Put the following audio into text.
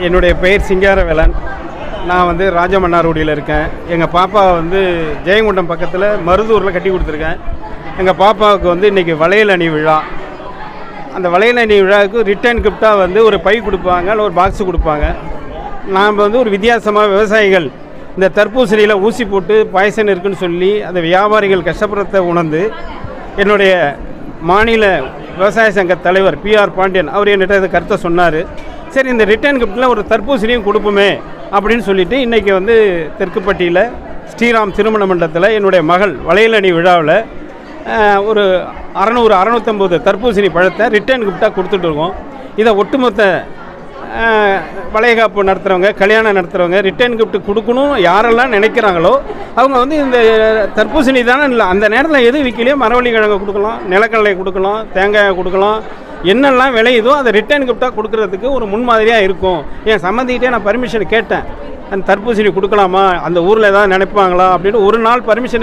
என்னுடைய பெயர் சிங்காரவேலன். நான் வந்து ராஜமன்னார்குடியில் இருக்கேன். எங்கள் பாப்பா வந்து ஜெயங்கொண்டம் பக்கத்தில் மருதூரில் கட்டி கொடுத்துருக்கேன். எங்கள் பாப்பாவுக்கு வந்து இன்றைக்கி வளையல் அணி விழா. அந்த வளையல் அணி விழாவுக்கு ரிட்டர்ன் கிஃப்டாக வந்து ஒரு பை கொடுப்பாங்க, இல்லை ஒரு பாக்ஸு கொடுப்பாங்க. நாம் வந்து ஒரு வித்தியாசமாக விவசாயிகள் இந்த தர்பூசணியில் ஊசி போட்டு பாய்சன் இருக்குன்னு சொல்லி அந்த வியாபாரிகள் கஷ்டப்படுறதை உணர்ந்து என்னுடைய மாநில விவசாய சங்க தலைவர் PR பாண்டியன் அவர் என்கிட்ட இந்த கருத்தை சொன்னார். சரி, இந்த ரிட்டர்ன் கிஃப்டில் ஒரு தர்பூசணியும் கொடுப்போமே அப்படின்னு சொல்லிட்டு இன்றைக்கி வந்து தெற்குப்பட்டியில் ஸ்ரீராம் திருமண மண்டபத்தில் என்னுடைய மகள் வளையலணி விழாவில் ஒரு 600-650 தர்பூசணி பழத்தை ரிட்டர்ன் கிஃப்டாக கொடுத்துட்டு இருக்கோம். இதை ஒட்டுமொத்த வளையகாப்பு நடத்துகிறவங்க, கல்யாணம் நடத்துகிறவங்க ரிட்டர்ன் கிஃப்ட் கொடுக்கணும் யாரெல்லாம் நினைக்கிறாங்களோ அவங்க வந்து இந்த தர்பூசணி தானே இல்லை, அந்த நேரத்தில் எது விற்கலையோ மரவள்ளி கிழங்கு கொடுக்கலாம், நிலக்கடலை கொடுக்கலாம், தேங்காயை கொடுக்கலாம், என்னெல்லாம் விளையுதோ அதை ரிட்டர்ன் கிஃப்டாக கொடுக்குறதுக்கு ஒரு முன்மாதிரியாக இருக்கும். என் சம்மந்திக்கிட்டே நான் பர்மிஷன் கேட்டேன், அந்த தர்பூசணி கொடுக்கலாமா, அந்த ஊரில் ஏதாவது நினைப்பாங்களா அப்படின்னு. ஒரு நாள் பர்மிஷன்